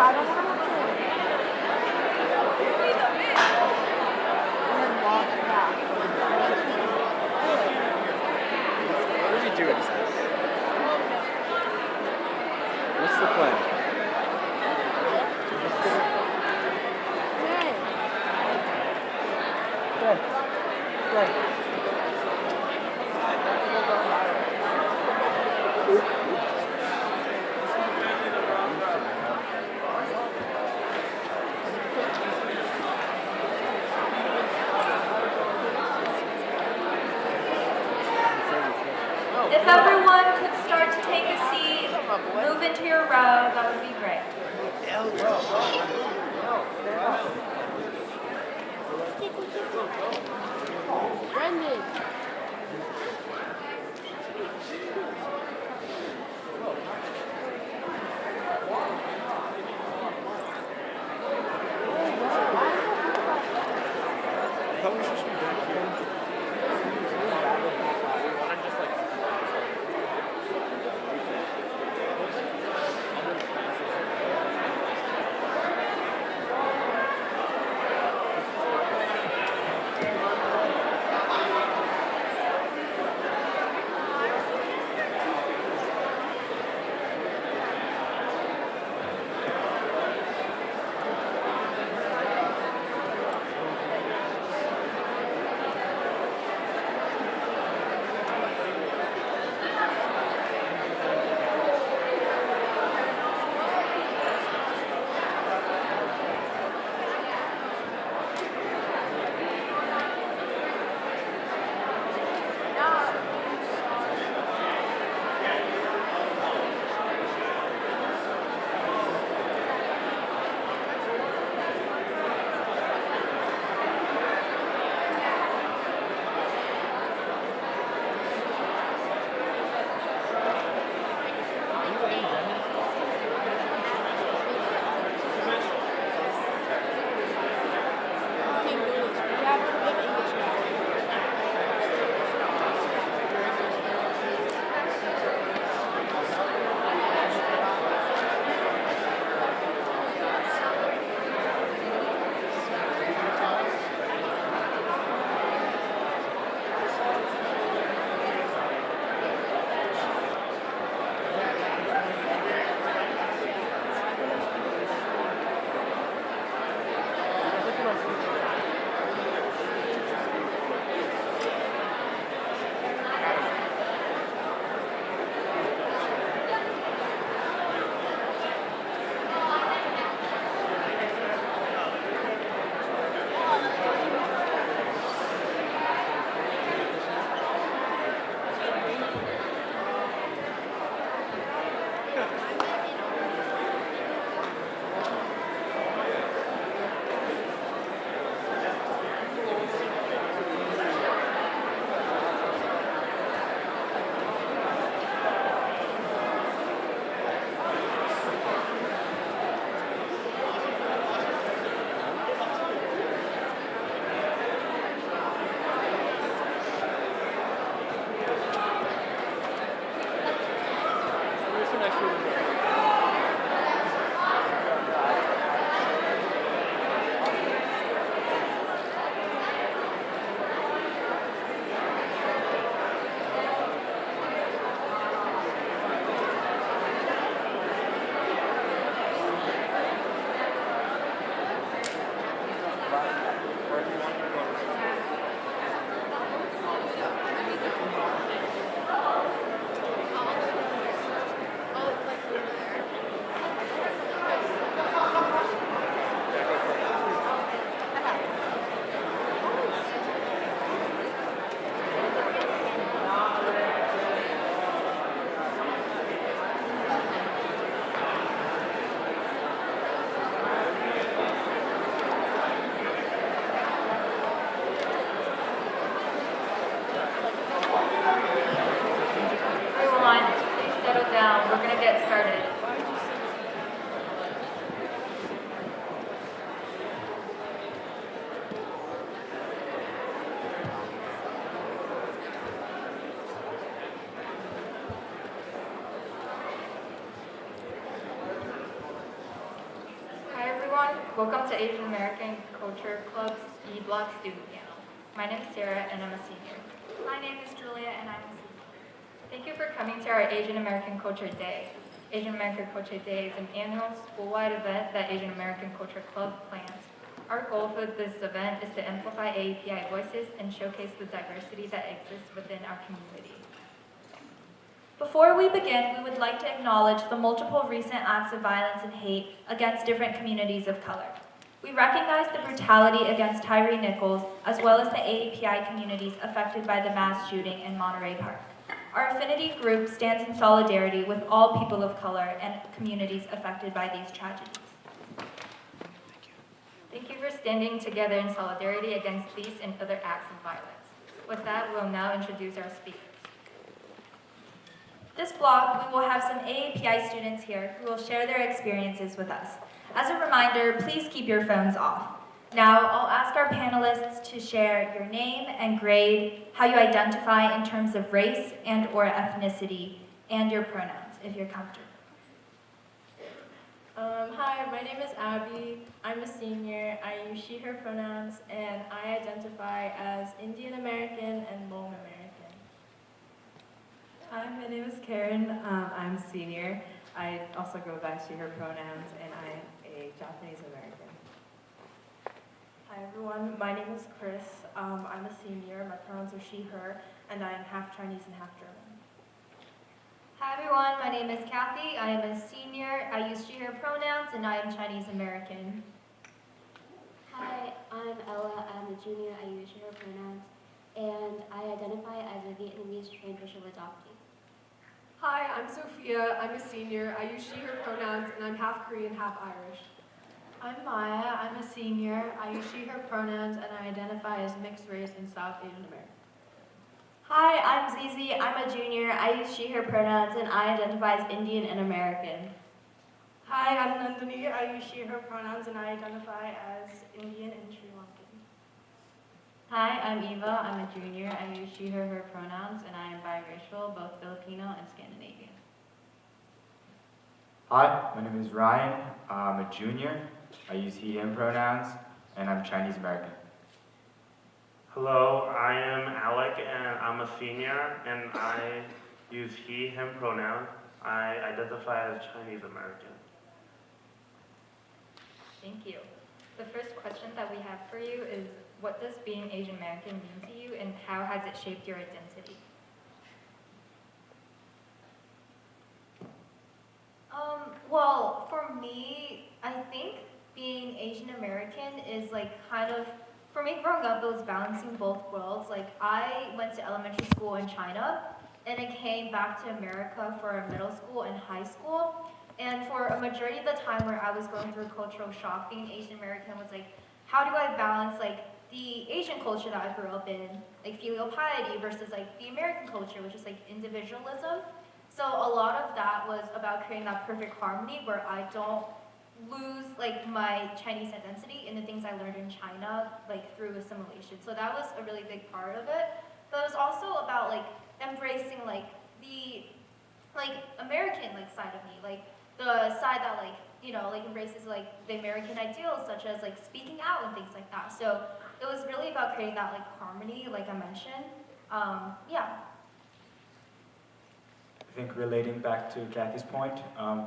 I don't want to and then walk back. What are you doing, Seth? What's the plan? Good. Good. If everyone could start to take a seat, move into your row, that would be great. Brendan. I thought we were supposed to be back here. I'm just like. Welcome to Asian American Culture Club's E-Block Student Panel. My name is Sarah and I'm a senior. My name is Julia and I'm a senior. Thank you for coming to our Asian American Culture Day. Asian American Culture Day is an annual school-wide event that Asian American Culture Club plans. Our goal for this event is to amplify AAPI voices and showcase the diversity that exists within our community. Before we begin, we would like to acknowledge the multiple recent acts of violence and hate against different communities of color. We recognize the brutality against Tyree Nichols, as well as the AAPI communities affected by the mass shooting in Monterey Park. Our affinity group stands in solidarity with all people of color and communities affected by these tragedies. Thank you for standing together in solidarity against these and other acts of violence. With that, we'll now introduce our speakers. This block, we will have some AAPI students here who will share their experiences with us. As a reminder, please keep your phones off. Now, I'll ask our panelists to share your name and grade, how you identify in terms of race and/or ethnicity, and your pronouns, if you're comfortable. Hi, my name is Abby. I'm a senior. I use she, her pronouns, and I identify as Indian American and Hmong American. Hi, my name is Karen. I'm a senior. I also go by she, her pronouns, and I am a Japanese American. Hi everyone, my name is Chris. I'm a senior. My pronouns are she, her, and I am half Chinese and half German. Hi everyone, my name is Kathy. I am a senior. I use she, her pronouns, and I am Chinese American. Hi, I'm Ella. I'm a junior. I use she, her pronouns, and I identify as a Vietnamese transracial adoptee. Hi, I'm Sophia. I'm a senior. I use she, her pronouns, and I'm half Korean, half Irish. I'm Maya. I'm a senior. I use she, her pronouns, and I identify as mixed race and South Asian American. Hi, I'm Zizi. I'm a junior. I use she, her pronouns, and I identify as Indian and American. Hi, I'm Nandini. I use she, her pronouns, and I identify as Indian and Sri Lankan. Hi, I'm Eva. I'm a junior. I use she, her pronouns, and I am biracial, both Filipino and Scandinavian. Hi, my name is Ryan. I'm a junior. I use he, him pronouns, and I'm Chinese American. Hello, I am Alec, and I'm a senior, and I use he, him pronoun. I identify as Chinese American. Thank you. The first question that we have for you is, what does being Asian American mean to you, and how has it shaped your identity? Well, for me, I think being Asian American is like kind of, for me growing up, it was balancing both worlds. Like I went to elementary school in China, and I came back to America for middle school and high school. And for a majority of the time where I was going through cultural shock, being Asian American was like, how do I balance like the Asian culture that I grew up in, like filial piety, versus like the American culture, which is like individualism. So a lot of that was about creating that perfect harmony where I don't lose like my Chinese identity in the things I learned in China, like through assimilation. So that was a really big part of it. But it was also about like embracing like the American like side of me, like the side that like, you know, like embraces like the American ideals such as like speaking out and things like that. So it was really about creating that like harmony, like I mentioned. Yeah. I think relating back to Kathy's point,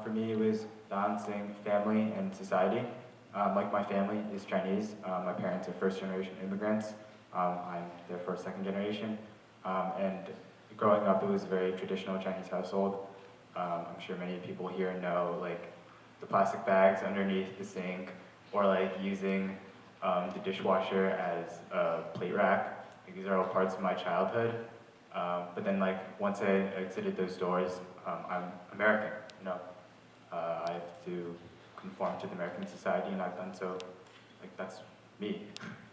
for me it was balancing family and society. Like my family is Chinese. My parents are first-generation immigrants. I'm therefore second generation. And growing up, it was a very traditional Chinese household. I'm sure many people here know like the plastic bags underneath the sink, or like using the dishwasher as a plate rack. Like, these are all parts of my childhood. But then like once I exited those doors, I'm American, you know. I have to conform to the American society, and I've done so. Like, that's me.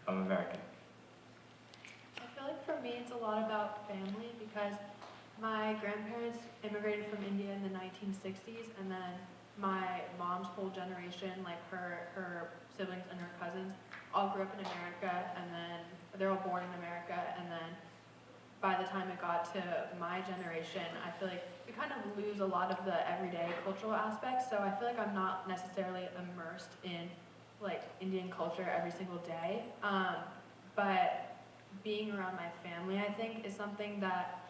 I'm American. I feel like for me it's a lot about family because my grandparents immigrated from India in the 1960s, and then my mom's whole generation, like her siblings and her cousins, all grew up in America, and then they're all born in America, and then by the time it got to my generation, I feel like we kind of lose a lot of the everyday cultural aspects, so I feel like I'm not necessarily immersed in like Indian culture every single day. But being around my family, I think, is something that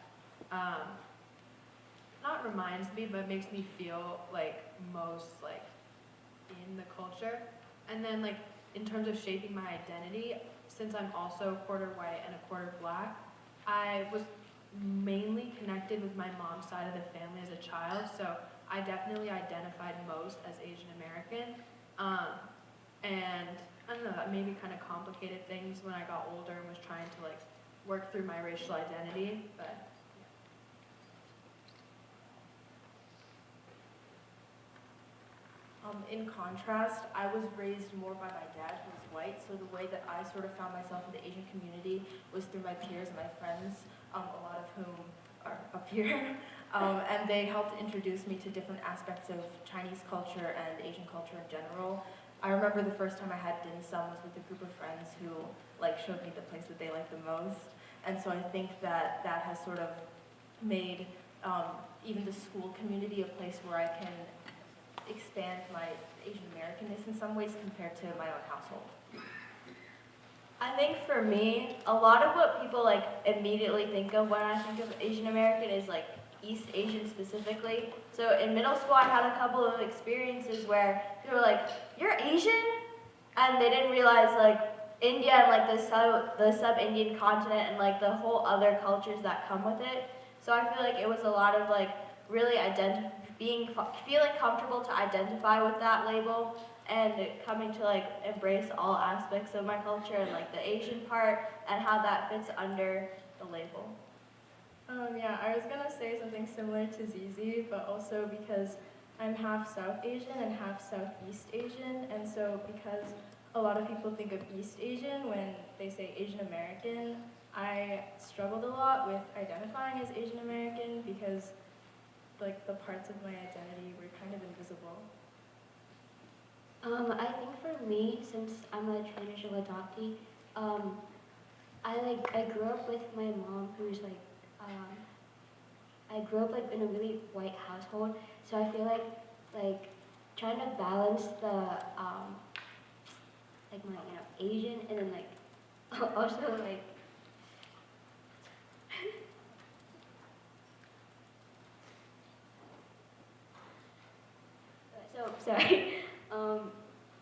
not reminds me, but makes me feel like most like in the culture. And then like in terms of shaping my identity, since I'm also quarter white and a quarter black, I was mainly connected with my mom's side of the family as a child, so I definitely identified most as Asian American. And I don't know, that maybe kind of complicated things when I got older and was trying to like work through my racial identity, but In contrast, I was raised more by my dad, who was white, so the way that I sort of found myself in the Asian community was through my peers and my friends, a lot of whom are up here, and they helped introduce me to different aspects of Chinese culture and Asian culture in general. I remember the first time I had dim sum was with a group of friends who like showed me the place that they liked the most, and so I think that that has sort of made even the school community a place where I can expand my Asian Americanness in some ways compared to my own household. I think for me, a lot of what people like immediately think of when I think of Asian American is like East Asian specifically. So in middle school, I had a couple of experiences where people were like, "You're Asian?" And they didn't realize like India and like the sub-Indian continent and like the whole other cultures that come with it. So I feel like it was a lot of like really feeling comfortable to identify with that label and coming to like embrace all aspects of my culture and like the Asian part and how that fits under the label. Yeah, I was gonna say something similar to Zizi, but also because I'm half South Asian and half Southeast Asian, and so because a lot of people think of East Asian when they say Asian American, I struggled a lot with identifying as Asian American because like the parts of my identity were kind of invisible. I think for me, since I'm a transracial adoptee, I grew up with my mom who's like, I grew up like in a really white household, so I feel like trying to balance the like my Asian and then like also like so sorry.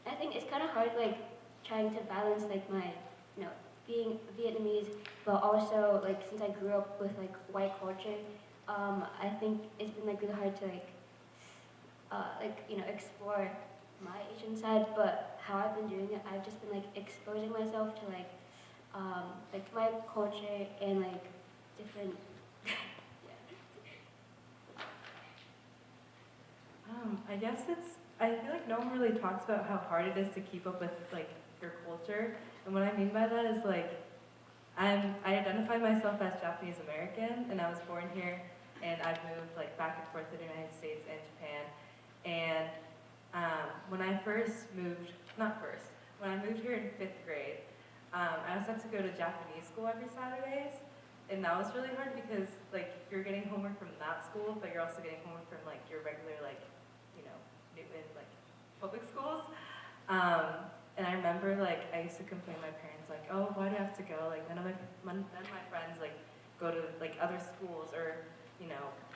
I think it's kind of hard like trying to balance like my being Vietnamese, but also like since I grew up with like white culture, I think it's been like really hard to explore my Asian side. But how I've been doing it, I've just been like exposing myself to like my culture and like different. I guess I feel like no one really talks about how hard it is to keep up with like your culture. And what I mean by that is like, I identify myself as Japanese American, and I was born here, and I've moved like back and forth to the United States and Japan. And when I moved here in 5th grade, I was sent to go to Japanese school every Saturdays, and that was really hard because like you're getting homework from that school, but you're also getting homework from like your regular like Newton like public schools. And I remember like I used to complain to my parents like, oh, why do I have to go? Like none of my friends like go to like other schools or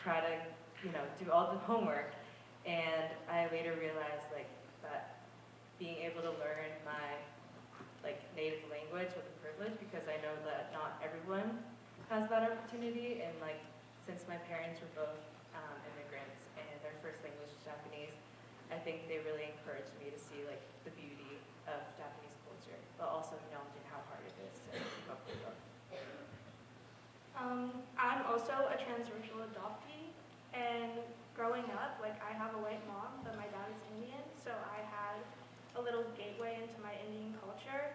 try to do all the homework. And I later realized like that being able to learn my like native language was a privilege because I know that not everyone has that opportunity. And like since my parents were both immigrants and their first language is Japanese, I think they really encouraged me to see like the beauty of Japanese culture, but also acknowledging how hard it is to keep up with them. I'm also a transracial adoptee, and growing up, like I have a white mom, but my dad is Indian, so I had a little gateway into my Indian culture.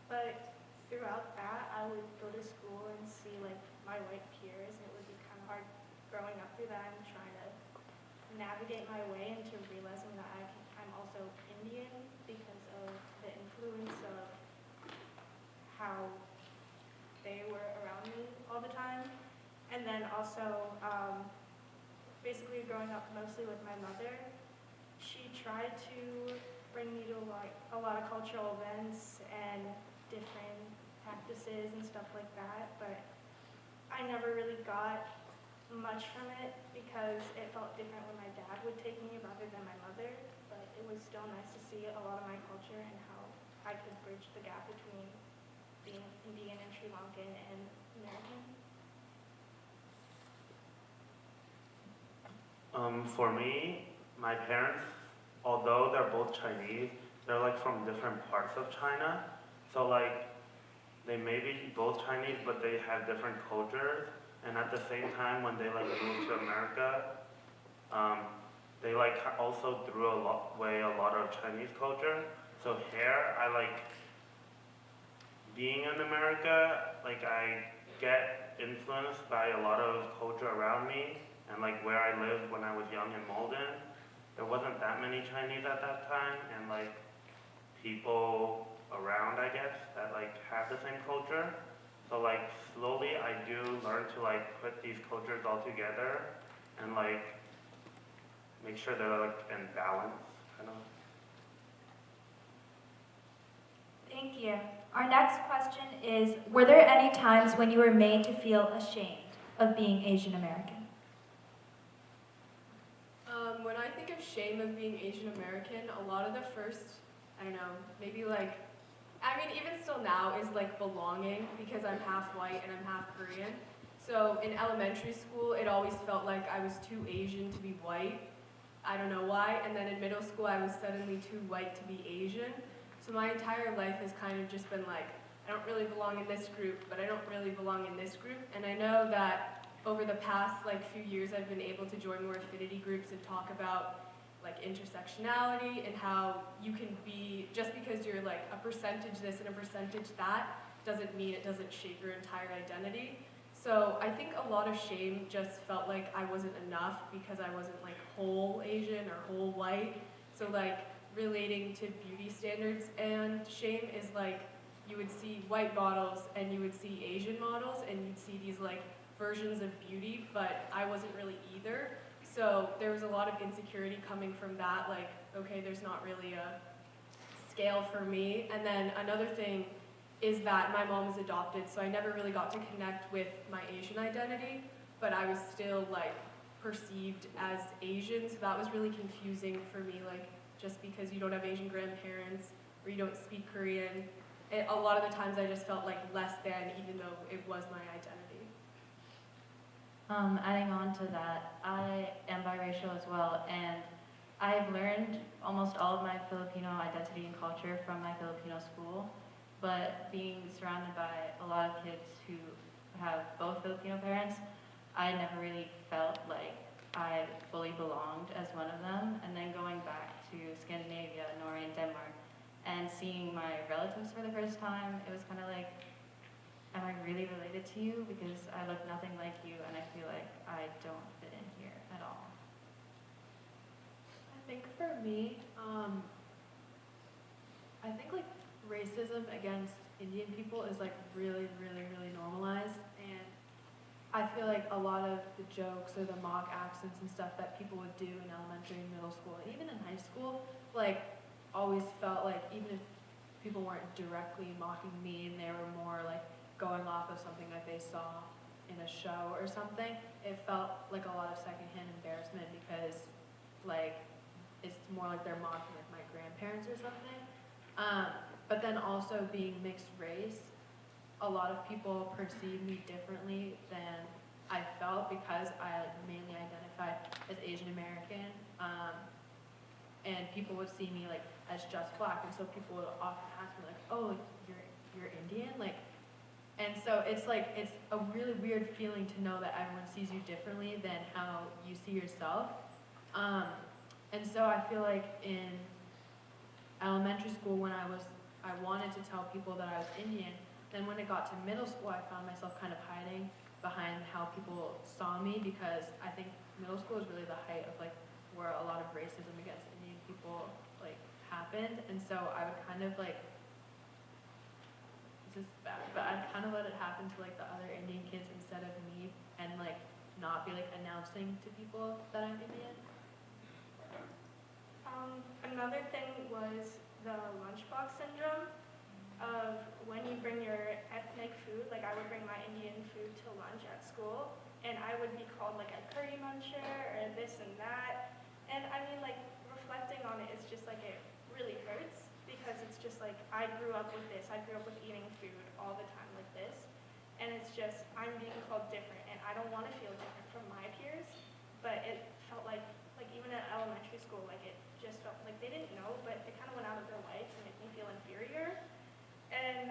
But throughout that, I would go to school and see like my white peers, and it would be kind of hard growing up through that and trying to navigate my way into realizing that I'm also Indian because of the influence of how they were around me all the time. And then also, basically growing up mostly with my mother, she tried to bring me to a lot of cultural events and different practices and stuff like that, but I never really got much from it because it felt different when my dad would take me rather than my mother, but it was still nice to see a lot of my culture and how I could bridge the gap between being Indian and Sri Lankan and American. For me, my parents, although they're both Chinese, they're like from different parts of China. So like, they may be both Chinese, but they have different cultures. And at the same time, when they like moved to America, they like also threw away a lot of Chinese culture. So here, I like being in America, like I get influenced by a lot of culture around me. And like where I lived when I was young in Malden, there wasn't that many Chinese at that time, and like people around, I guess, that like have the same culture. So like slowly I do learn to like put these cultures all together and like make sure they're like in balance, kind of. Thank you. Our next question is, were there any times when you were made to feel ashamed of being Asian American? When I think of shame of being Asian American, a lot of the first, I don't know, maybe like, I mean, even still now is like belonging because I'm half white and I'm half Korean. So in elementary school, it always felt like I was too Asian to be white. I don't know why. And then in middle school, I was suddenly too white to be Asian. So my entire life has kind of just been like, I don't really belong in this group, but I don't really belong in this group. And I know that over the past few years, I've been able to join more affinity groups and talk about like intersectionality and how you can be, just because you're like a percentage this and a percentage that, doesn't mean it doesn't shape your entire identity. So I think a lot of shame just felt like I wasn't enough because I wasn't like whole Asian or whole white. So like relating to beauty standards and shame is like you would see white models and you would see Asian models and you'd see these like versions of beauty, but I wasn't really either. So there was a lot of insecurity coming from that, like, okay, there's not really a scale for me. And then another thing is that my mom is adopted, so I never really got to connect with my Asian identity, but I was still like perceived as Asian, so that was really confusing for me, like just because you don't have Asian grandparents or you don't speak Korean. A lot of the times I just felt like less than, even though it was my identity. Adding on to that, I am biracial as well, and I've learned almost all of my Filipino identity and culture from my Filipino school, but being surrounded by a lot of kids who have both Filipino parents, I never really felt like I fully belonged as one of them. And then going back to Scandinavia, Norway, and Denmark, and seeing my relatives for the first time, it was kind of like, am I really related to you? Because I look nothing like you, and I feel like I don't fit in here at all. I think for me, I think like racism against Indian people is like really, really, really normalized, and I feel like a lot of the jokes or the mock accents and stuff that people would do in elementary and middle school, and even in high school, like always felt like even if people weren't directly mocking me and they were more like going off of something that they saw in a show or something, it felt like a lot of secondhand embarrassment because like it's more like they're mocking like my grandparents or something. But then also being mixed race, a lot of people perceive me differently than I felt because I mainly identify as Asian American, and people would see me like as just black, and so people would often ask me like, "Oh, you're Indian?" Like, and so it's like it's a really weird feeling to know that everyone sees you differently than how you see yourself. And so I feel like in elementary school when I wanted to tell people that I was Indian. Then when it got to middle school, I found myself kind of hiding behind how people saw me because I think middle school is really the height of like where a lot of racism against Indian people like happened. And so I would kind of like, this is bad, but I'd kind of let it happen to like the other Indian kids instead of me and like not be like announcing to people that I'm Indian. another thing was the lunchbox syndrome of when you bring your ethnic food, like I would bring my Indian food to lunch at school, and I would be called like a curry muncher or this and that. And I mean, like, reflecting on it, it's just like it really hurts because it's just like I grew up with this. I grew up with eating food all the time like this. And it's just, I'm being called different, and I don't want to feel different from my peers, but it felt like even at elementary school, like it just felt like they didn't know, but it kind of went out of their way to make me feel inferior. And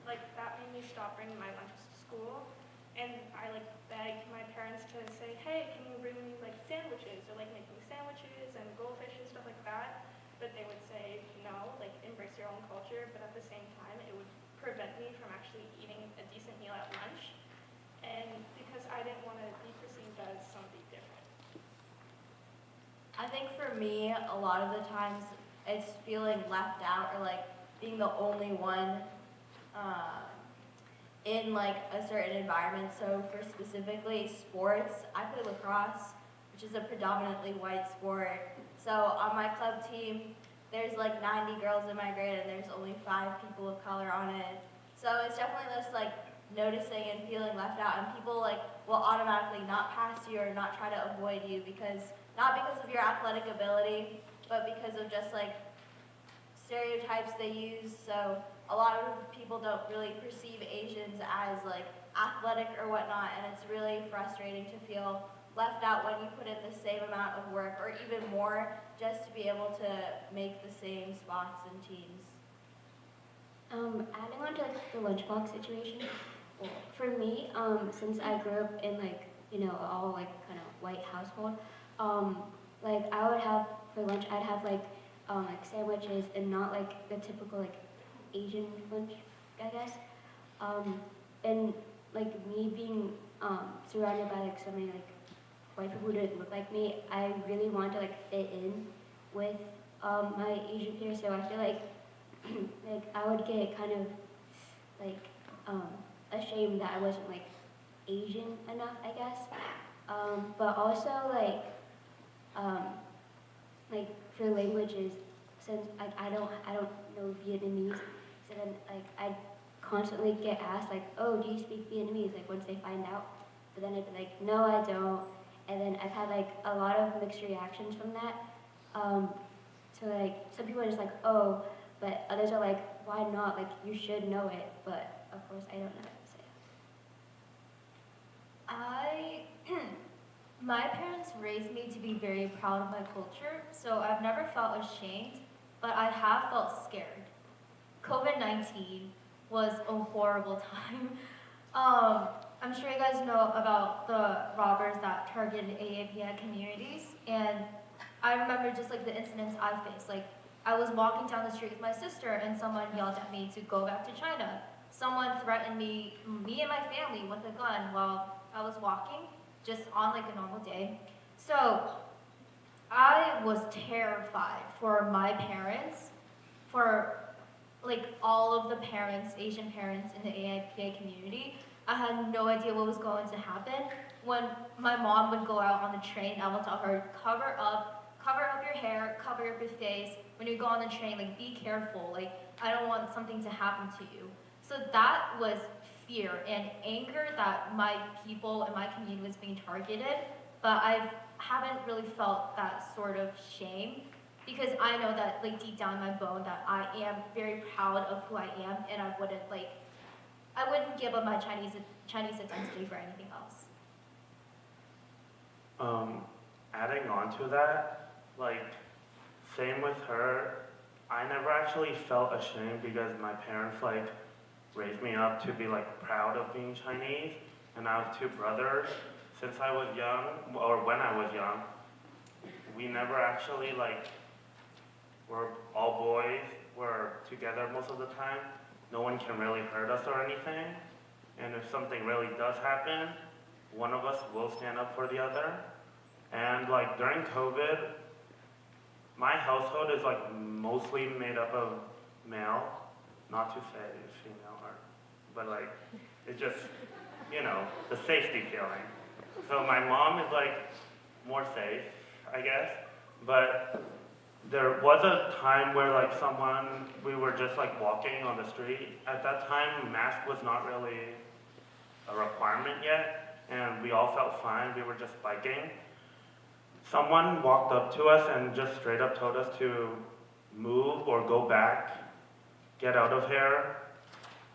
like that made me stop bringing my lunches to school, and I like begged my parents to say, hey, can you bring me like sandwiches, or like make me sandwiches and goldfish and stuff like that, but they would say no, like embrace your own culture, but at the same time, it would prevent me from actually eating a decent meal at lunch, and because I didn't want to be perceived as somebody different. I think for me, a lot of the times, it's feeling left out or like being the only one in like a certain environment. So for specifically sports, I play lacrosse, which is a predominantly white sport. So on my club team, there's like 90 girls in my grade and there's only 5 people of color on it. So it's definitely just like noticing and feeling left out, and people like will automatically not pass you or not try to avoid you not because of your athletic ability, but because of just like stereotypes they use. So a lot of people don't really perceive Asians as like athletic or whatnot, and it's really frustrating to feel left out when you put in the same amount of work or even more just to be able to make the same spots in teams. Adding on to like, the lunchbox situation, for me, since I grew up in like, all like kind of white household, like I would have, for lunch, I'd have like sandwiches and not like the typical like Asian lunch, I guess. And like me being surrounded by like so many like white people who didn't look like me, I really wanted to like fit in with my Asian peers, so I feel like like I would get kind of like ashamed that I wasn't like Asian enough, I guess. But also like for languages, since like I don't know Vietnamese, so then like I constantly get asked like, oh, do you speak Vietnamese? Like once they find out, but then I'd be like, no, I don't. And then I've had like a lot of mixed reactions from that. So like some people are just like, oh, but others are like, why not? Like you should know it. But of course I don't know how to say it. My parents raised me to be very proud of my culture, so I've never felt ashamed, but I have felt scared. COVID-19 was a horrible time. I'm sure you guys know about the robbers that targeted AAPI communities, and I remember just like the incidents I faced. Like I was walking down the street with my sister and someone yelled at me to go back to China. Someone threatened me and my family with a gun while I was walking, just on like a normal day. So I was terrified for my parents, for like all of the parents, Asian parents in the AIPA community. I had no idea what was going to happen. When my mom would go out on the train, I would tell her, cover up your hair, cover up your face. When you go on the train, like be careful. Like I don't want something to happen to you. So that was fear and anger that my people and my community was being targeted, but I haven't really felt that sort of shame because I know that like deep down in my bone that I am very proud of who I am, and I wouldn't give up my Chinese identity for anything else. Adding on to that, like same with her, I never actually felt ashamed because my parents like raised me up to be like proud of being Chinese, and I have 2 brothers. Since I was young, or when I was young, we never actually like, we're all boys, we're together most of the time. No one can really hurt us or anything. And if something really does happen, one of us will stand up for the other. And like during COVID, my household is like mostly made up of male, not to say female, but like, it's just, the safety feeling. So my mom is like more safe, I guess, but there was a time where like we were just like walking on the street. At that time, mask was not really a requirement yet, and we all felt fine. We were just biking. Someone walked up to us and just straight up told us to move or go back, get out of here.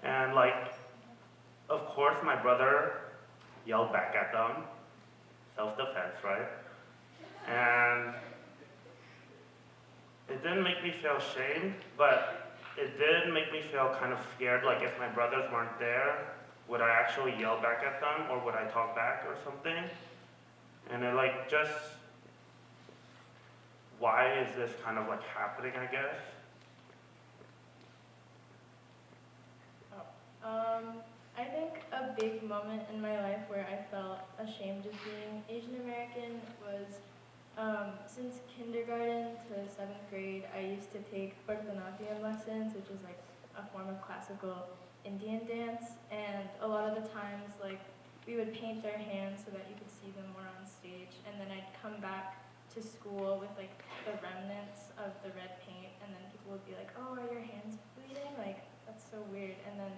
And like, of course my brother yelled back at them, self-defense, right? And it didn't make me feel shamed, but it did make me feel kind of scared, like if my brothers weren't there, would I actually yell back at them or would I talk back or something? And it like just, why is this kind of like happening, I guess? I think a big moment in my life where I felt ashamed of being Asian American was since kindergarten to 7th grade, I used to take Bharatanatyam lessons, which is like a form of classical Indian dance, and a lot of the times like we would paint our hands so that you could see them more on stage, and then I'd come back to school with like the remnants of the red paint, and then people would be like, oh, are your hands bleeding? Like, that's so weird. And then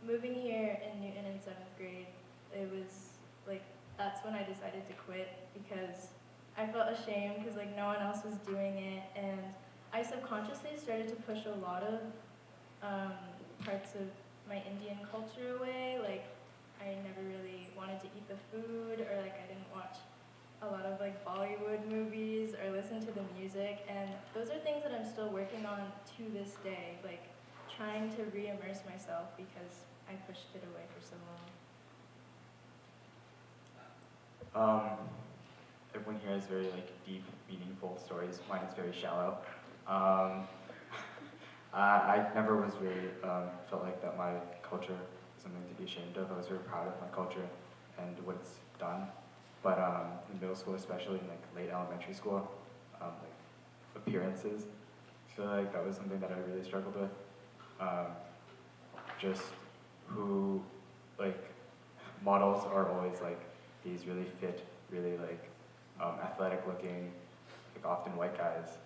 moving here in Newton in 7th grade, it was like, that's when I decided to quit because I felt ashamed because like no one else was doing it, and I subconsciously started to push a lot of parts of my Indian culture away. Like I never really wanted to eat the food, or like I didn't watch a lot of like Bollywood movies or listen to the music, and those are things that I'm still working on to this day, like trying to re-immerse myself because I pushed it away for so long. Everyone here has very like deep, meaningful stories. Mine is very shallow. I never was really felt like that my culture was something to be ashamed of. I was very proud of my culture and what it's done. But in middle school, especially in like late elementary school, like appearances, I feel like that was something that I really struggled with. Just who, like, models are always like these really fit, really like athletic looking, like often white guys,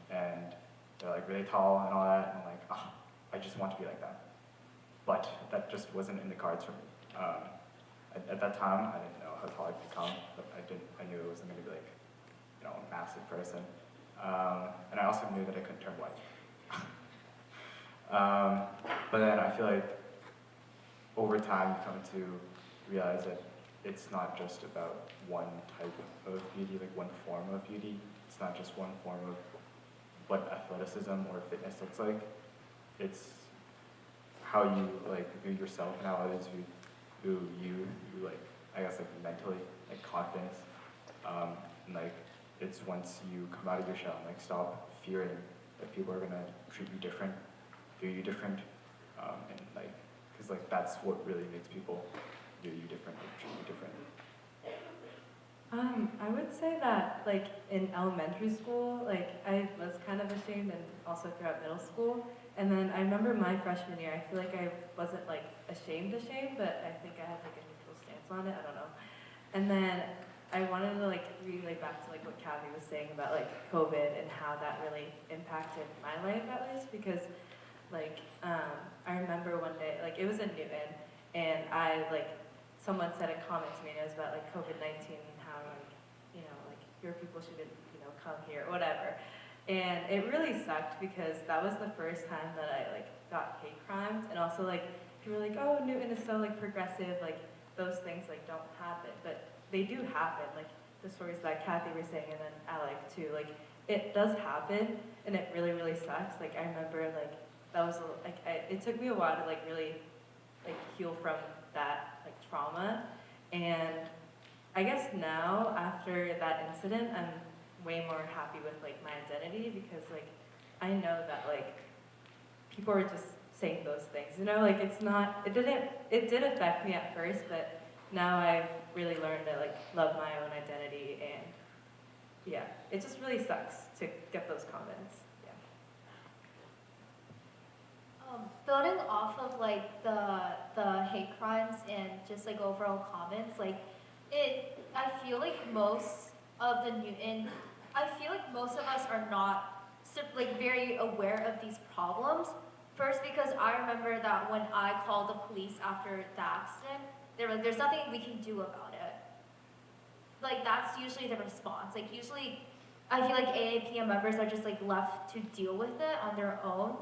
and they're like really tall and all that, and I'm like, oh, I just want to be like that. But that just wasn't in the cards for me. At that time, I didn't know how tall I'd become, but I knew it wasn't going to be like, you know, a massive person. And I also knew that I couldn't turn white. But then I feel like over time you come to realize that it's not just about one type of beauty, like one form of beauty. It's not just one form of what athleticism or fitness looks like. It's how you like view yourself and how others view you like, I guess like mentally, like confidence. And like it's once you come out of your shell and like stop fearing that people are gonna treat you different, view you different, and like, cause like that's what really makes people view you different, or treat you different. I would say that, like, in elementary school, like, I was kind of ashamed, and also throughout middle school. And then I remember my freshman year, I feel like I wasn't, like, ashamed, but I think I had, like, a neutral stance on it, I don't know. And then I wanted to, like, relay back to, like, what Kathy was saying about, like, COVID and how that really impacted my life, at least, because, like, I remember one day, like, it was in Newton, and someone said a comment to me, and it was about, like, COVID-19 and how, like, you know, like, your people shouldn't, you know, come here, or whatever. And it really sucked because that was the first time that I, like, got hate crimes, and also, like, people were like, oh, Newton is so, like, progressive, like, those things, like, don't happen, but they do happen, like, the stories that Kathy was saying, and then Alec, too, like, it does happen, and it really, really sucks. Like, I remember, like, that was, like, it took me a while to, like, really, like, heal from that, like, trauma, and I guess now, after that incident, I'm way more happy with, like, my identity, because, like, I know that, like, people are just saying those things, you know, like, it's not, it did affect me at first, but now I've really learned to, like, love my own identity, and, yeah, it just really sucks to get those comments, yeah. Building off of like the hate crimes and just like overall comments, like I feel like most of the Newton I feel like most of us are not like very aware of these problems. First, because I remember that when I called the police after the accident, they were like, "There's nothing we can do about it." Like that's usually the response. Like usually, I feel like AAPM members are just like left to deal with it on their own.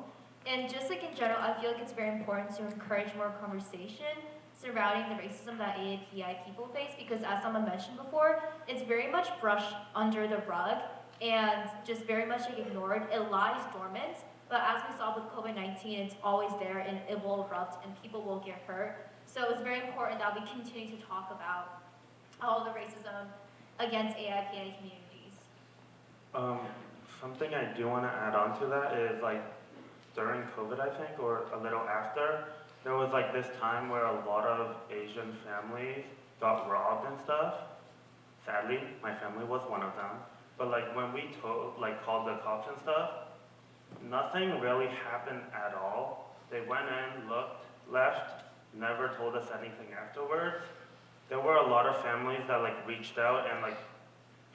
And just like in general, I feel like it's very important to encourage more conversation surrounding the racism that AAPI people face because as someone mentioned before, it's very much brushed under the rug and just very much like ignored. It lies dormant, but as we saw with COVID-19, it's always there and it will erupt and people will get hurt. So it's very important that we continue to talk about all the racism against AIPI communities. Something I do want to add on to that is like during COVID, I think, or a little after, there was like this time where a lot of Asian families got robbed and stuff. Sadly, my family was one of them. But like when we called the cops and stuff, nothing really happened at all. They went in, looked, left, never told us anything afterwards. There were a lot of families that like reached out and like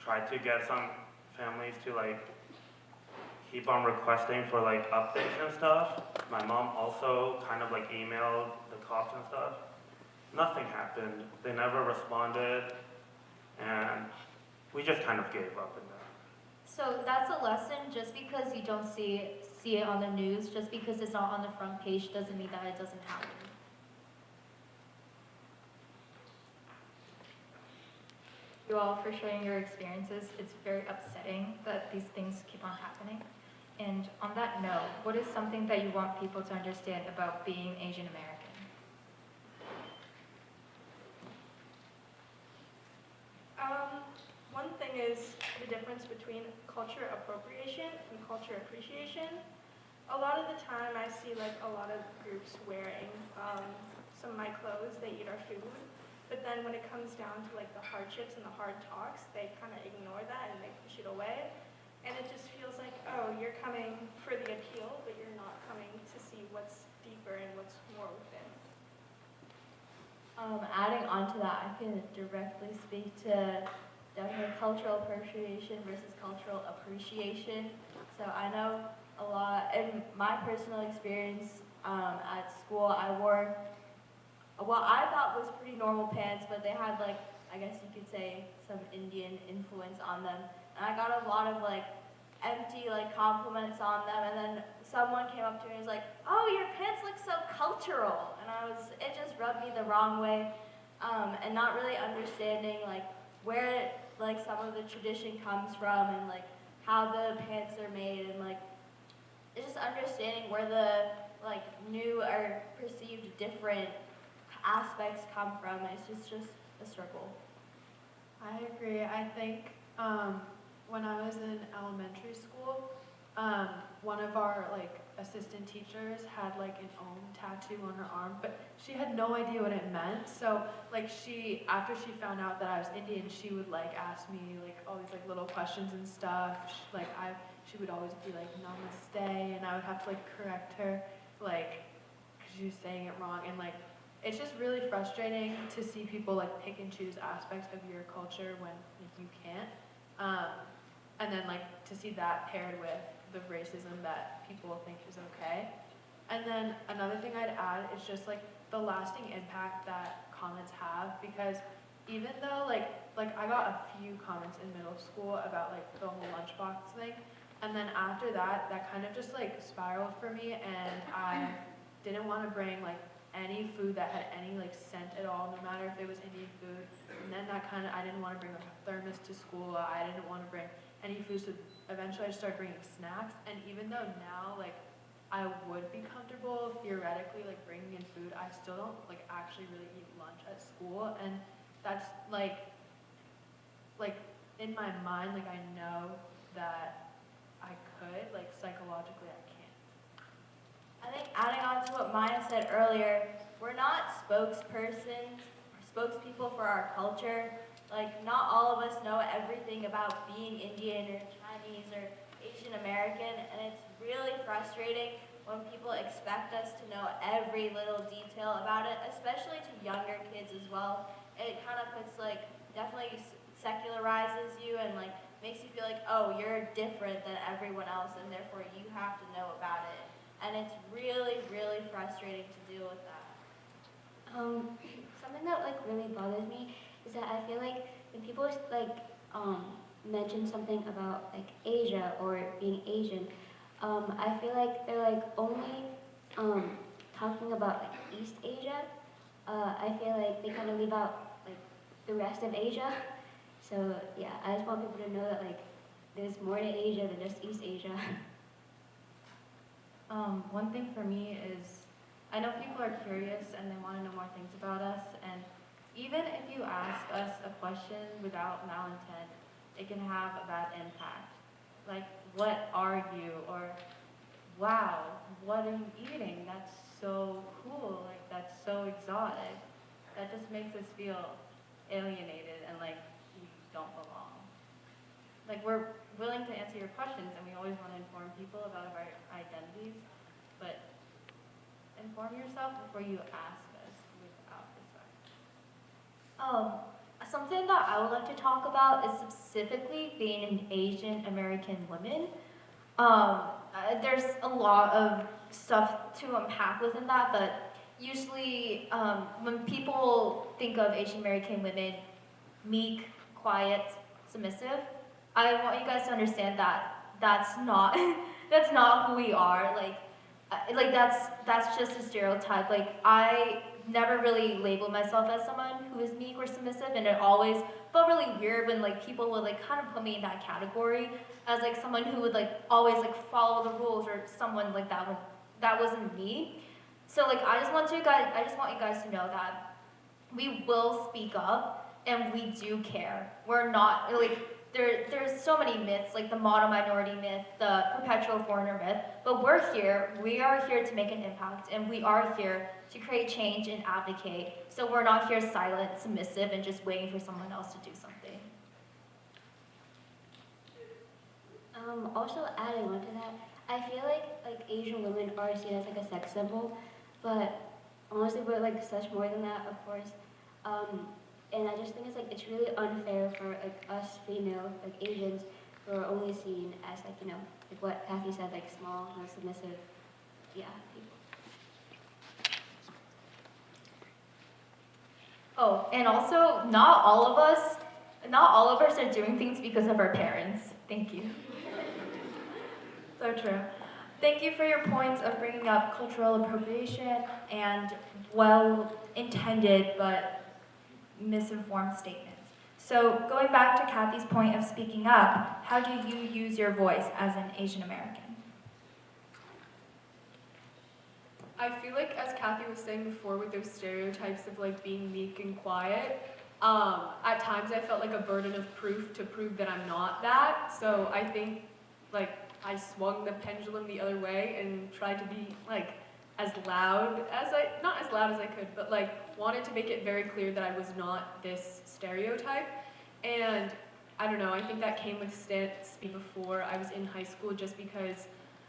tried to get some families to like keep on requesting for like updates and stuff. My mom also kind of like emailed the cops and stuff. Nothing happened. They never responded, and we just kind of gave up in that. So that's a lesson. Just because you don't see it on the news, just because it's not on the front page, doesn't mean that it doesn't happen. You all for sharing your experiences. It's very upsetting that these things keep on happening. And on that note, what is something that you want people to understand about being Asian American? One thing is the difference between culture appropriation and culture appreciation. A lot of the time I see like a lot of groups wearing some of my clothes, they eat our food, but then when it comes down to like the hardships and the hard talks, they kind of ignore that and they push it away. And it just feels like, oh, you're coming for the appeal, but you're not coming to see what's deeper and what's more within. Adding on to that, I can directly speak to definitely cultural appropriation versus cultural appreciation. So I know a lot, in my personal experience at school, I wore what I thought was pretty normal pants, but they had like, I guess you could say, some Indian influence on them. And I got a lot of like empty like compliments on them, and then someone came up to me and was like, "Oh, your pants look so cultural," and it just rubbed me the wrong way, and not really understanding like where like some of the tradition comes from and like how the pants are made, and like it's just understanding where the like new or perceived different aspects come from. It's just a struggle. I agree. I think when I was in elementary school, one of our like assistant teachers had like an Om tattoo on her arm, but she had no idea what it meant. So like after she found out that I was Indian, she would like ask me like all these like little questions and stuff. She would always be like namaste, and I would have to like correct her like because she was saying it wrong, and like it's just really frustrating to see people like pick and choose aspects of your culture when like, you can't. And then like to see that paired with the racism that people think is okay. And then another thing I'd add is just like the lasting impact that comments have, because even though like I got a few comments in middle school about like the whole lunchbox thing, and then after that kind of just like spiraled for me, and I didn't want to bring like any food that had any like scent at all, no matter if it was Indian food. And then I didn't want to bring like a thermos to school. I didn't want to bring any food, so eventually I just started bringing snacks. And even though now like I would be comfortable theoretically like bringing in food, I still don't like actually really eat lunch at school. And that's like in my mind, like I know that I could, like psychologically I can't. I think adding on to what Maya said earlier, we're not spokespersons or spokespeople for our culture. Like, not all of us know everything about being Indian or Chinese or Asian American, and it's really frustrating when people expect us to know every little detail about it, especially to younger kids as well. It kind of puts, like, definitely secularizes you and, like, makes you feel like, oh, you're different than everyone else, and therefore you have to know about it. And it's really, really frustrating to deal with that. Something that like really bothers me is that I feel like when people like mention something about like Asia or being Asian, I feel like they're like only talking about like East Asia. I feel like they kind of leave out like the rest of Asia. So yeah, I just want people to know that like there's more to Asia than just East Asia. One thing for me is, I know people are curious and they want to know more things about us, and even if you ask us a question without malintent, it can have a bad impact. Like, what are you? Or, wow, what are you eating? That's so cool, like that's so exotic. That just makes us feel alienated and like we don't belong. Like, we're willing to answer your questions and we always want to inform people about our identities, but inform yourself before you ask us without respect. Something that I would like to talk about is specifically being an Asian American woman. There's a lot of stuff to unpack within that, but usually when people think of Asian American women, meek, quiet, submissive, I want you guys to understand that that's not that's not who we are. Like that's just a stereotype. Like, I never really labeled myself as someone who is meek or submissive, and it always felt really weird when like people would like kind of put me in that category as like someone who would like always like follow the rules or someone like that when that wasn't me. So like I just want you guys to know that we will speak up and we do care. We're not like there's so many myths, like the model minority myth, the perpetual foreigner myth, but we are here to make an impact, and we are here to create change and advocate. So we're not here silent, submissive, and just waiting for someone else to do something. Also adding on to that, I feel like Asian women are seen as like a sex symbol, but honestly we're like such more than that, of course. And I just think it's really unfair for like us female like Asians who are only seen as like like what Kathy said, like small, submissive, yeah, people. Oh, and also, not all of us are doing things because of our parents. Thank you. So true. Thank you for your points of bringing up cultural appropriation and well-intended but misinformed statements. So going back to Kathy's point of speaking up, how do you use your voice as an Asian American? I feel like, as Kathy was saying before, with those stereotypes of like being meek and quiet, at times I felt like a burden of proof to prove that I'm not that. So I think like I swung the pendulum the other way and tried to be like not as loud as I could, but like wanted to make it very clear that I was not this stereotype. And I don't know, I think that came with speak before I was in high school, just because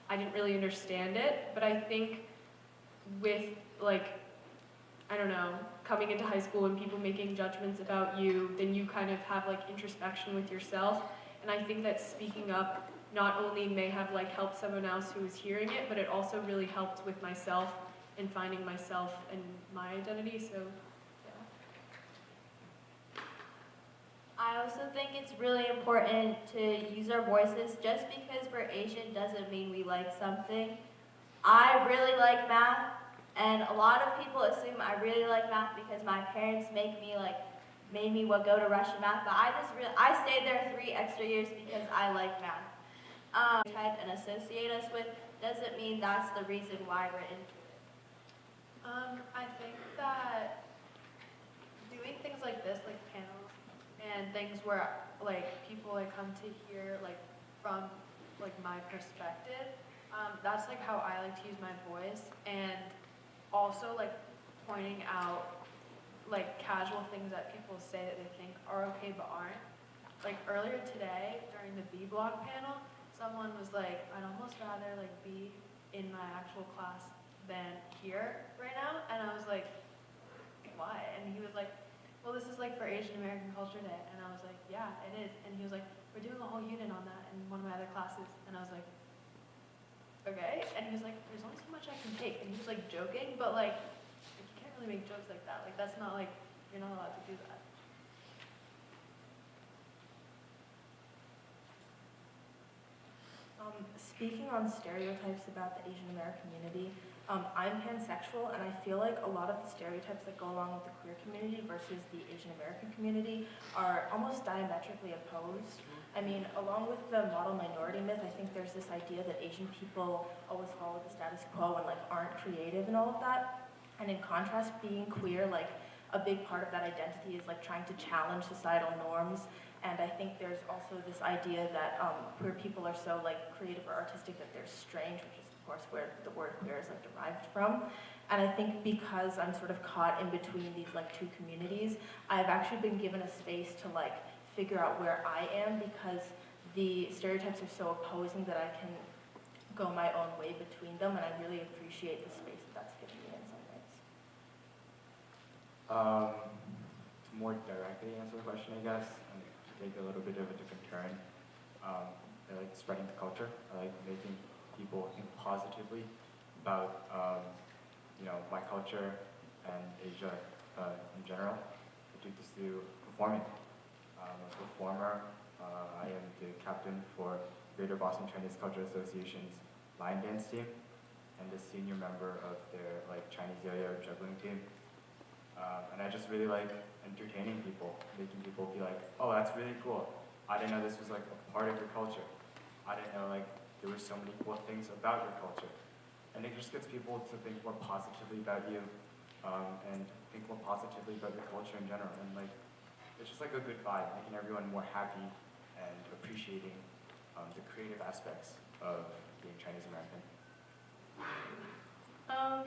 I didn't really understand it. But I think with like, I don't know, coming into high school and people making judgments about you, then you kind of have like introspection with yourself. And I think that speaking up not only may have like helped someone else who was hearing it, but it also really helped with myself and finding myself and my identity. So yeah. I also think it's really important to use our voices. Just because we're Asian doesn't mean we like something. I really like math, and a lot of people assume I really like math because my parents made me go to Russian math, but I stayed there 3 extra years because I like math. Type and associate us with doesn't mean that's the reason why we're into it. I think that doing things like this, like panels, and things where like people like come to hear like from like my perspective, that's like how I like to use my voice, and also like pointing out like casual things that people say that they think are okay but aren't. Like earlier today during the B block panel, someone was like, I'd almost rather like be in my actual class than here right now, and I was like, why? And he was like, well, this is like for Asian American Culture Day, and I was like, yeah, it is. And he was like, we're doing a whole unit on that in one of my other classes. And I was like, okay. And he was like, there's only so much I can take. And he was like joking, but like you can't really make jokes like that. Like that's not like, you're not allowed to do that. Speaking on stereotypes about the Asian American community, I'm pansexual, and I feel like a lot of the stereotypes that go along with the queer community versus the Asian American community are almost diametrically opposed. I mean, along with the model minority myth, I think there's this idea that Asian people always follow the status quo and like aren't creative and all of that. And in contrast, being queer, like a big part of that identity is like trying to challenge societal norms. And I think there's also this idea that queer people are so like creative or artistic that they're strange, which is of course where the word queer is like derived from. And I think because I'm sort of caught in between these like two communities, I've actually been given a space to like figure out where I am, because the stereotypes are so opposing that I can go my own way between them, and I really appreciate the space that that's given me in some ways. To more directly answer the question, I guess, and take a little bit of a different turn. I like spreading the culture. I like making people think positively about, my culture and Asia in general. I do this through performing. I'm a performer. I am the captain for Greater Boston Chinese Cultural Association's line dance team, and the senior member of their Chinese yo-yo juggling team. And I just really like entertaining people, making people be like, oh, that's really cool. I didn't know this was like a part of your culture. I didn't know there were so many cool things about your culture. And it just gets people to think more positively about you, and think more positively about your culture in general. And it's just like a good vibe, making everyone more happy and appreciating the creative aspects of being Chinese American.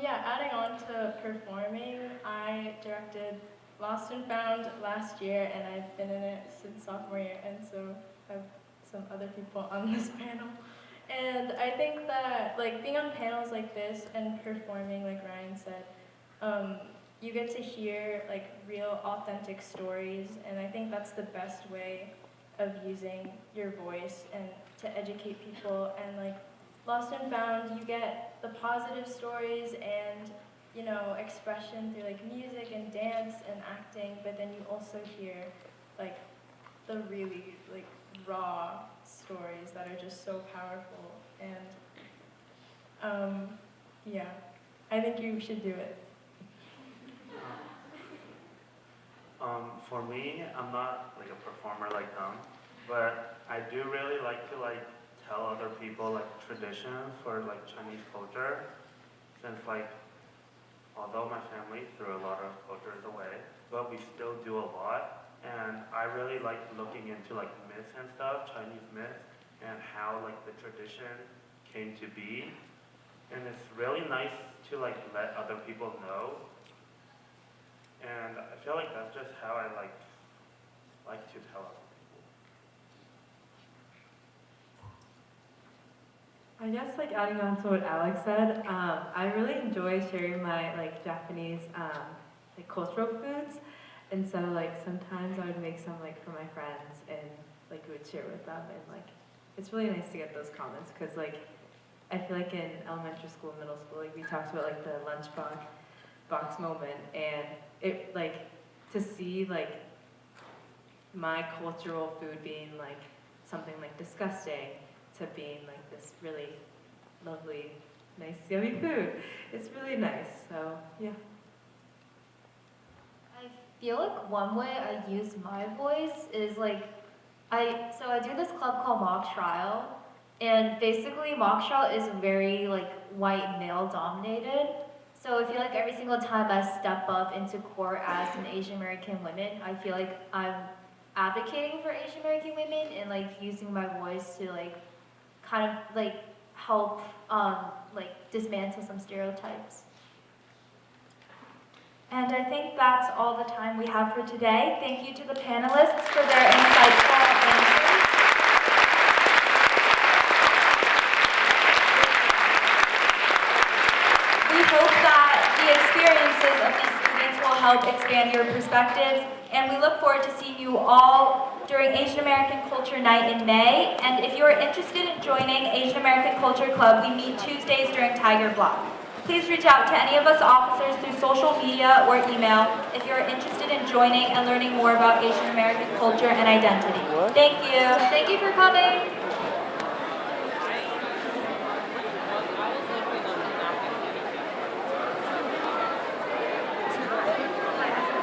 Adding on to performing, I directed Lost and Found last year, and I've been in it since sophomore year, and so I have some other people on this panel. And I think that being on panels like this and performing, like Ryan said, you get to hear real authentic stories, and I think that's the best way of using your voice and to educate people. And Lost and Found, you get the positive stories and expression through music and dance and acting, but then you also hear the really raw stories that are just so powerful. And I think you should do it. For me, I'm not a performer like them, but I do really like to tell other people traditions for Chinese culture, since although my family threw a lot of cultures away, but we still do a lot. And I really like looking into myths and stuff, Chinese myths, and how the tradition came to be. And it's really nice to let other people know. And I feel that's just how I like to tell other people. I guess adding on to what Alex said, I really enjoy sharing my Japanese cultural foods, and so sometimes I would make some for my friends, and we would share with them, and it's really nice to get those comments, because I feel in elementary school, middle school, we talked about the lunch box moment, and it to see my cultural food being something disgusting to being this really lovely, nice, yummy food. It's really nice, so yeah. I feel one way I use my voice is I do this club called Mock Trial, and basically Mock Trial is very white male dominated. So I feel every single time I step up into court as an Asian American woman, I feel I'm advocating for Asian American women and using my voice to kind of help dismantle some stereotypes. And I think that's all the time we have for today. Thank you to the panelists for their insightful answers. We hope that the experiences of these students will help expand your perspectives, and we look forward to seeing you all during Asian American Culture Night in May. And if you are interested in joining Asian American Culture Club, we meet Tuesdays during Tiger Block. Please reach out to any of us officers through social media or email if you are interested in joining and learning more about Asian American culture and identity. Thank you. Thank you for coming.